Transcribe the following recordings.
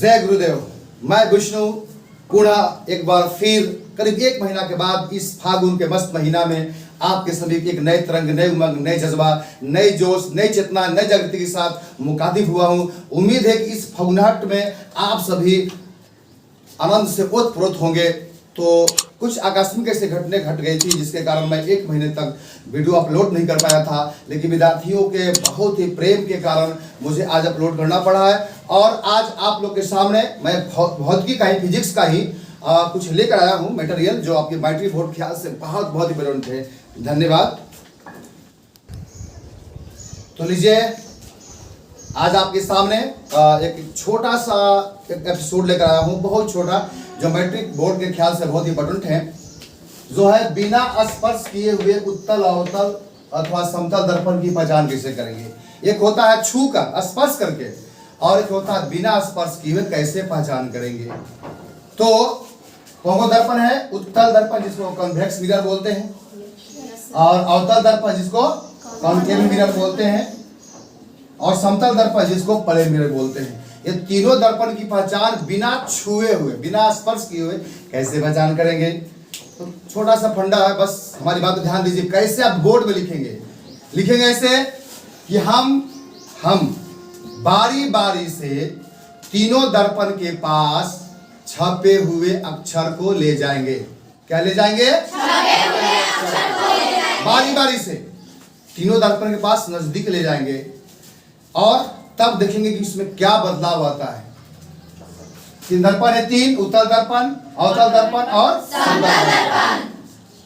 जय गुरुदेव। मैं विष्णु पुनः एक बार फिर करीब 1 महीना के बाद इस फागुन के मस्त महीना में आपके सभी एक नए तरंग, नए उमंग, नए जज्बा, नए जोश, नई चेतना, नए जागृति के साथ मुखातिब हुआ हूँ। उम्मीद है कि इस फगुनाहट में आप सभी आनंद से ओतप्रोत होंगे। तो कुछ आकस्मिक ऐसे घटने घट गई थी जिसके कारण मैं 1 महीने तक वीडियो अपलोड नहीं कर पाया था, लेकिन विद्यार्थियों के बहुत ही प्रेम के कारण मुझे आज अपलोड करना पड़ा है। और आज आप लोग के सामने मैं भौतिकी का ही, फिजिक्स का ही कुछ लेकर आया हूँ मटेरियल, जो आपके मैट्रिक बोर्ड ख्याल से बहुत ही बेस्ट थे। धन्यवाद। तो लीजिए, आज आपके सामने एक छोटा सा एपिसोड लेकर आया हूँ, बहुत छोटा, जो मैट्रिक बोर्ड के ख्याल से बहुत इंपॉर्टेंट है, जो है बिना स्पर्श किए हुए उत्तल अवतल अथवा समतल दर्पण की पहचान कैसे करेंगे। एक होता है छू कर, स्पर्श करके, और एक होता है बिना स्पर्श किए हुए कैसे पहचान करेंगे। तो कौन दर्पण है? उत्तल दर्पण जिसको कन्वेक्स मिरर बोलते हैं, और अवतल दर्पण जिसको कॉनकेव मिरर बोलते हैं, और समतल दर्पण जिसको प्लेन मिरर बोलते हैं। ये तीनों दर्पण की पहचान बिना छुए हुए, बिना स्पर्श किए हुए कैसे पहचान करेंगे। तो छोटा सा फंडा है, बस हमारी बात को ध्यान दीजिए। कैसे आप बोर्ड में लिखेंगे ऐसे कि हम बारी बारी से तीनों दर्पण के पास छपे हुए अक्षर को ले जाएंगे। क्या ले जाएंगे? बारी बारी से तीनों दर्पण के पास नजदीक ले जाएंगे, और तब देखेंगे कि इसमें क्या बदलाव आता है। 3 दर्पण है, 3 उत्तल दर्पण, अवतल दर्पण और समतल दर्पण।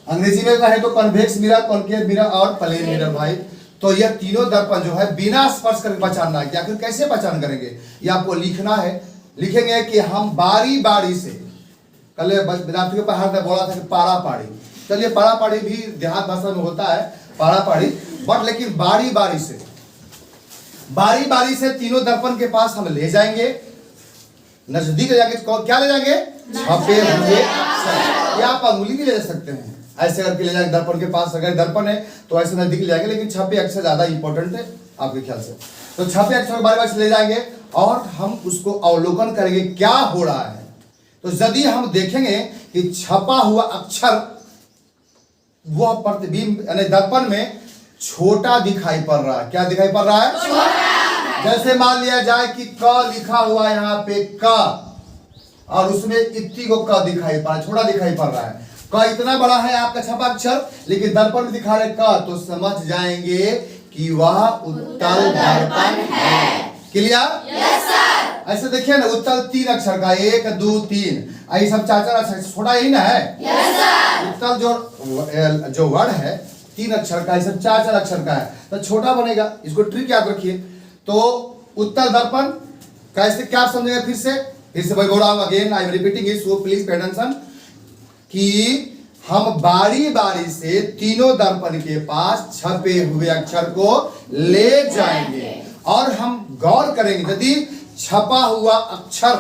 अंग्रेजी में कहे तो कन्वेक्स मिरर, कॉनकेव मिरर और प्लेन मिरर। भाई, तो यह तीनों दर्पण जो है बिना स्पर्श करके पहचानना है। आखिर कैसे पहचान करेंगे, यह आपको लिखना है। लिखेंगे कि हम बारी बारी से, कल विद्यार्थियों पर हर बोला था कि पारा पाड़ी, चलिए पारा पाड़ी भी देहात भाषा में होता है, पारा पाड़ी, बट लेकिन बारी बारी से तीनों दर्पण के पास हम ले जाएंगे, नजदीक ले जाएंगे। क्या ले जाएंगे? छपे हुए अक्षर। या आप अंगुली भी ले जा सकते हैं, ऐसे करके ले जाएंगे दर्पण के पास। अगर दर्पण है तो ऐसे नजदीक ले जाएंगे, लेकिन छपे अक्षर ज्यादा इंपॉर्टेंट है आपके ख्याल से। तो छपे अक्षर बारी बारी से ले जाएंगे और हम उसको अवलोकन करेंगे क्या हो रहा है। तो यदि हम देखेंगे कि छपा हुआ अक्षर वह प्रतिबिंब यानी दर्पण में छोटा दिखाई पड़ रहा है। क्या दिखाई पड़ रहा है? जैसे मान लिया जाए कि क लिखा हुआ यहाँ पे क, और उसमें इतनी को क दिखाई पड़ रहा है, छोटा दिखाई पड़ रहा है। क इतना बड़ा है आपका छपा अक्षर, लेकिन दर्पण में दिखा रहे क, तो समझ जाएंगे कि वह उत्तल दर्पण है। क्लियर? Yes sir. ऐसे देखिए ना, उत्तल 3 अक्षर का, 1 2 3, ये सब 4 अक्षर, छोटा यही ना है। Yes sir. उत्तल जो वर्ड है 3 अक्षर का, ये सब 4 अक्षर का है, तो छोटा बनेगा। इसको ट्रिक याद रखिए। तो उत्तल दर्पण कैसे, क्या समझेंगे? फिर से मैं बोल रहा हूं, again I am repeating it, so please pay attention, कि हम बारी बारी से तीनों दर्पण के पास छपे हुए अक्षर को ले जाएंगे, और हम गौर करेंगे यदि छपा हुआ अक्षर,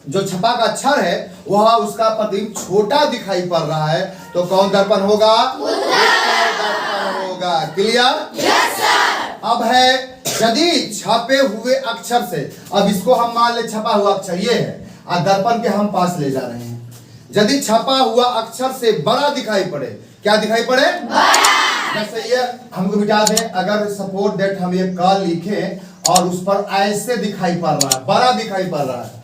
जो छपा का अक्षर है वह उसका प्रतिबिंब छोटा दिखाई पड़ रहा है, तो कौन दर्पण होगा? उत्तल दर्पण होगा। क्लियर? Yes sir. अब है यदि छपे हुए अक्षर से, अब इसको हम मान ले छपा हुआ अक्षर ये है, और दर्पण के हम पास ले जा रहे हैं। यदि छपा हुआ अक्षर से बड़ा दिखाई पड़े, क्या दिखाई पड़े? बड़ा। जैसे ये हमको मिटा दें, अगर सपोर्ट दैट हम ये क लिखें और उस पर ऐसे दिखाई पड़ रहा है, बड़ा दिखाई पड़ रहा है,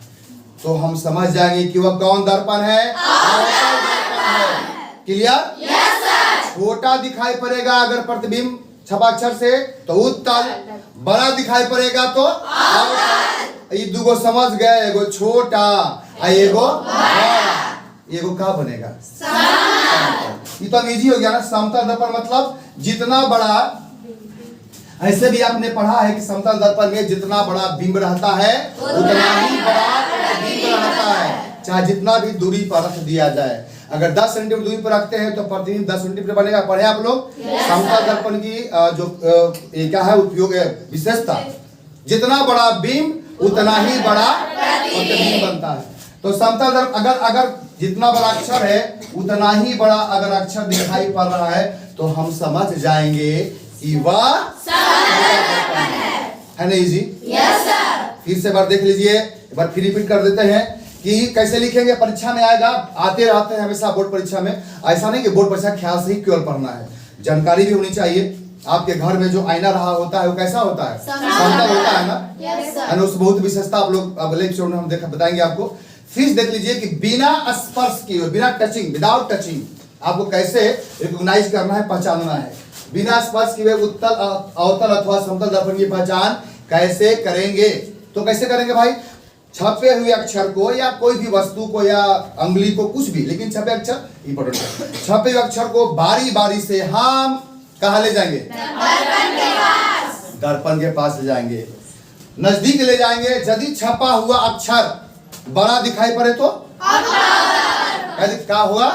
तो हम समझ जाएंगे कि वह कौन दर्पण है? अवतल दर्पण है। क्लियर? Yes sir. छोटा दिखाई पड़ेगा अगर प्रतिबिंब छपा अक्षर से तो उत्तल, बड़ा दिखाई पड़ेगा तो अवतल। ये दुगो समझ गए, एगो छोटा एगो बड़ा, एगो क्या बनेगा? समतल। ये तो इजी हो गया ना। समतल दर्पण मतलब जितना बड़ा, ऐसे भी आपने पढ़ा है कि समतल दर्पण में जितना बड़ा बिंब रहता है उतना ही बड़ा प्रतिबिंब रहता है, चाहे जितना भी दूरी पर रख दिया जाए। अगर 10 सेंटीमीटर दूरी पर रखते हैं तो प्रतिबिंब 10 सेंटीमीटर बनेगा। पढ़े आप लोग? समतल दर्पण की जो क्या है उपयोग है, विशेषता, जितना बड़ा बिंब उतना ही बड़ा प्रतिबिंब बनता है। तो समतल दर्पण अगर जितना बड़ा अक्षर है उतना ही बड़ा अगर अक्षर दिखाई पड़ रहा है, तो हम समझ जाएंगे कि वह समतल दर्पण है ना। इजी? Yes sir. फिर से बार देख लीजिए, एक बार फिर रिपीट कर देते हैं कि कैसे लिखेंगे। परीक्षा में आएगा, आते रहते हैं हमेशा बोर्ड परीक्षा में। ऐसा नहीं कि बोर्ड परीक्षा ख्याल से ही केवल पढ़ना है, जानकारी भी होनी चाहिए। आपके घर में जो आईना रहा होता है वो कैसा होता है? समतल होता है ना। उसमें बहुत विशेषता आप लोग अगले एपिसोड में हम बताएंगे आपको। फिर देख लीजिए कि बिना स्पर्श किए, बिना टचिंग, विदाउट टचिंग आपको कैसे रिकॉग्नाइज करना है, पहचानना है। बिना स्पर्श किए उत्तल, अवतल अथवा समतल दर्पण की पहचान कैसे करेंगे? तो कैसे करेंगे भाई? छपे हुए अक्षर को या कोई भी वस्तु को या अंगुली को, कुछ भी, लेकिन छपे अक्षर इंपॉर्टेंट है। छपे हुए अक्षर को बारी बारी से हम कहाँ ले जाएंगे? दर्पण के पास ले जाएंगे, नजदीक ले जाएंगे। यदि छपा हुआ अक्षर बड़ा दिखाई पड़े तो क्या होगा?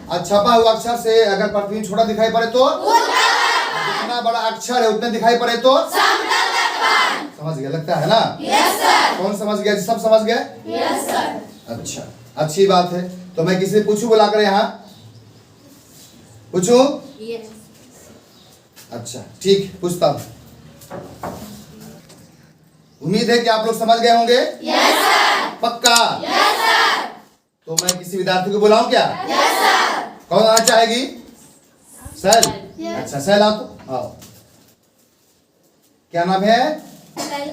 और छपा हुआ अक्षर से अगर प्रतिबिंब छोटा दिखाई पड़े तो, जितना बड़ा अक्षर है उतना दिखाई पड़े तो समझ गया लगता है ना? yes, कौन समझ गया? सब समझ गए? yes, अच्छा, अच्छी बात है। तो मैं किसी से पूछूं बुलाकर यहाँ? पूछूं? yes. अच्छा ठीक, पूछता हूं। उम्मीद है कि आप लोग समझ गए होंगे। yes, पक्का? yes, तो मैं किसी विद्यार्थी को बुलाऊं क्या? yes, कौन आना चाहेगी? सैल? yes. अच्छा सैल आओ, तो आओ। क्या नाम है?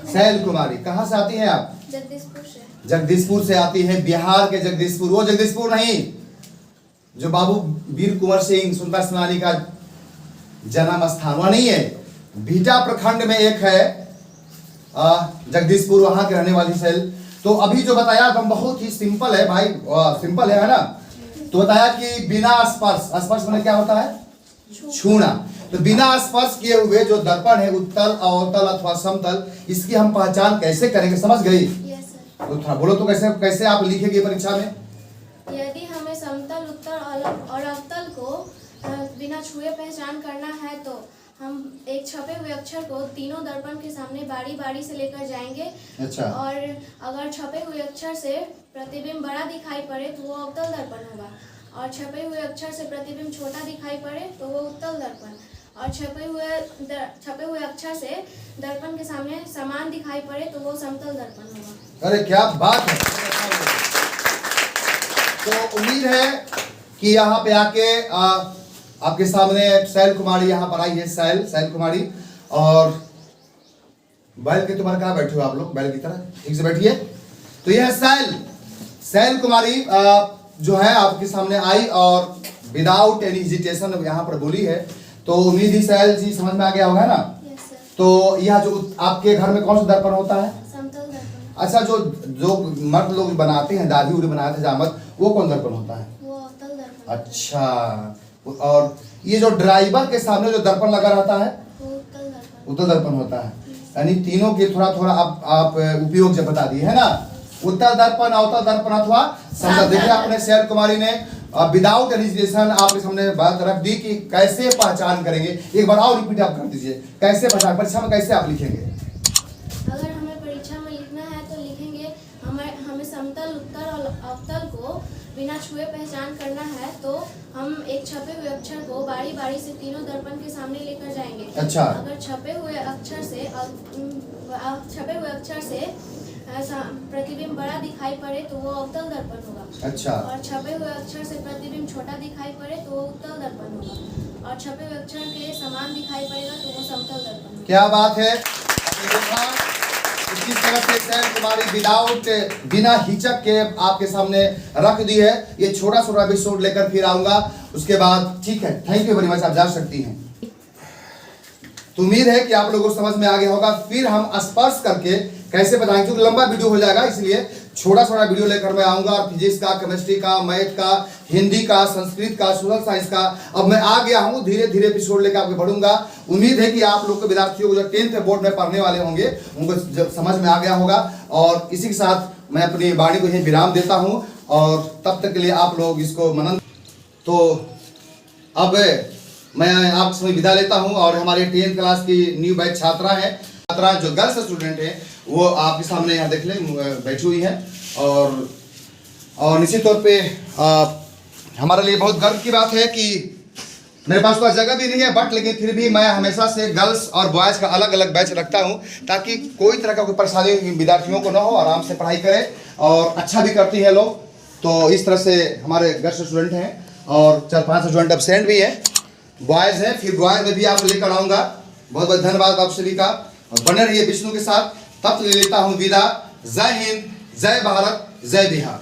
सैल कुमारी। कहाँ से आती हैं आप? जगदीशपुर से। जगदीशपुर से आती है, बिहार के जगदीशपुर। वो जगदीशपुर नहीं जो बाबू वीर कुंवर सिंह सुंदर सेनानी का जन्म स्थान, वह नहीं है। भीटा प्रखंड में एक है जगदीशपुर, वहां के रहने वाली सैल। तो अभी जो बताया एकदम बहुत ही सिंपल है भाई, सिंपल है ना। तो बताया कि बिना स्पर्श, स्पर्श में क्या होता है? छूना। तो बिना स्पर्श किए हुए जो दर्पण है, उत्तल, अवतल अथवा समतल, इसकी हम पहचान कैसे करेंगे? समझ गई? yes, तो थोड़ा बोलो तो कैसे कैसे आप लिखेंगे परीक्षा में? यदि हमें समतल, उत्तल और अवतल को बिना छुए पहचान करना है तो हम एक छपे हुए अक्षर को तीनों दर्पण के सामने बारी बारी से लेकर जाएंगे। अच्छा। और अगर छपे हुए अक्षर से प्रतिबिंब बड़ा दिखाई पड़े तो वो अवतल दर्पण होगा, और छपे हुए अक्षर से प्रतिबिंब छोटा दिखाई पड़े तो वो उत्तल दर्पण, और छपे हुए अक्षर से दर्पण के सामने समान दिखाई पड़े तो वो समतल दर्पण होगा। अरे क्या बात है। तो उम्मीद है कि यहाँ पे आके आपके सामने सैल कुमारी यहाँ पर आई है, सैल कुमारी। और बैल के तुम्हारे कहाँ बैठे हो आप लोग? बैल की तरह ठीक से बैठिए। तो यह सैल कुमारी जो है आपके सामने आई और विदाउट एनी हेजिटेशन यहाँ पर बोली है। तो उम्मीद ही सैल जी समझ में आ गया होगा ना? yes, तो यह जो आपके घर में कौन सा दर्पण होता है? समतल दर्पण। अच्छा, जो मर्द लोग बनाते हैं, दादी उड़ी बनाते हैं जामत, वो कौन दर्पण होता है? वो अवतल दर्पण। अच्छा, और ये जो ड्राइवर के सामने जो दर्पण लगा रहता है वो उत्तल दर्पण होता है। यानी तीनों के थोड़ा थोड़ा आप उपयोग जब बता दिए है ना, उत्तल दर्पण, अवतल दर्पण अथवा समतल। देखिए आपने सैल कुमारी ने विदाउट हेजिटेशन आपके सामने बात रख दी कि कैसे पहचान करेंगे। एक बार और रिपीट आप कर दीजिए, कैसे पहचान, परीक्षा में कैसे आप लिखेंगे? अगर हमें परीक्षा में लिखना है तो लिखेंगे हमें समतल, उत्तल और अवतल को बिना छुए पहचान करना है तो हम एक छपे हुए अक्षर को बारी बारी से तीनों दर्पण के सामने लेकर जाएंगे। अच्छा। अगर छपे हुए अक्षर से प्रतिबिंब बड़ा दिखाई पड़े तो वो अवतल दर्पण होगा। अच्छा। और छपे हुए अक्षर से प्रतिबिंब छोटा दिखाई पड़े तो वो उत्तल दर्पण होगा, और छपे हुए अक्षर के समान दिखाई पड़ेगा तो वो समतल दर्पण होगा। क्या बात है। इस तरह से सैल कुमारी विदाउट, बिना हिचक के आपके सामने रख दी है। ये छोटा छोटा एपिसोड लेकर फिर आऊंगा उसके बाद। ठीक है, थैंक यू वेरी मच, आप जा सकती हैं। तो उम्मीद है कि आप लोगों को समझ में आ गया होगा। फिर हम स्पर्श करके कैसे बताएंगे, क्योंकि लंबा वीडियो हो जाएगा, इसलिए छोटा छोटा वीडियो लेकर मैं आऊंगा। और फिजिक्स का, केमिस्ट्री का, मैथ का, हिंदी का, संस्कृत का, सोशल साइंस का अब मैं आ गया हूं। धीरे धीरे एपिसोड लेकर आगे बढ़ूंगा। उम्मीद है कि आप लोग के विद्यार्थियों को जो 10th बोर्ड में पढ़ने वाले होंगे उनको जब समझ में आ गया होगा। और इसी के साथ मैं अपनी वाणी को यही विराम देता हूं, और तब तक के लिए आप लोग इसको मनन। तो अब मैं आपसे विदा लेता हूं, और हमारे 10th क्लास की न्यू बैच छात्रा जो गर्ल्स स्टूडेंट है वो आपके सामने यहाँ देख लें बैठी हुई है। और निश्चित तौर पे हमारे लिए बहुत गर्व की बात है कि मेरे पास तो जगह भी नहीं है, बट लेकिन फिर भी मैं हमेशा से गर्ल्स और बॉयज़ का अलग अलग बैच रखता हूँ, ताकि कोई तरह का कोई परेशानी विद्यार्थियों को ना हो, आराम से पढ़ाई करें और अच्छा भी करती है लोग। तो इस तरह से हमारे गर्ल्स स्टूडेंट हैं और 4-5 स्टूडेंट एब्सेंट भी है, बॉयज़ हैं। फिर बॉयज़ में भी आप लेकर आऊँगा। बहुत बहुत धन्यवाद आप सभी का, और बने रहिए विष्णु के साथ। तब ले लेता हूँ विदा। जय हिंद, जय भारत, जय बिहार।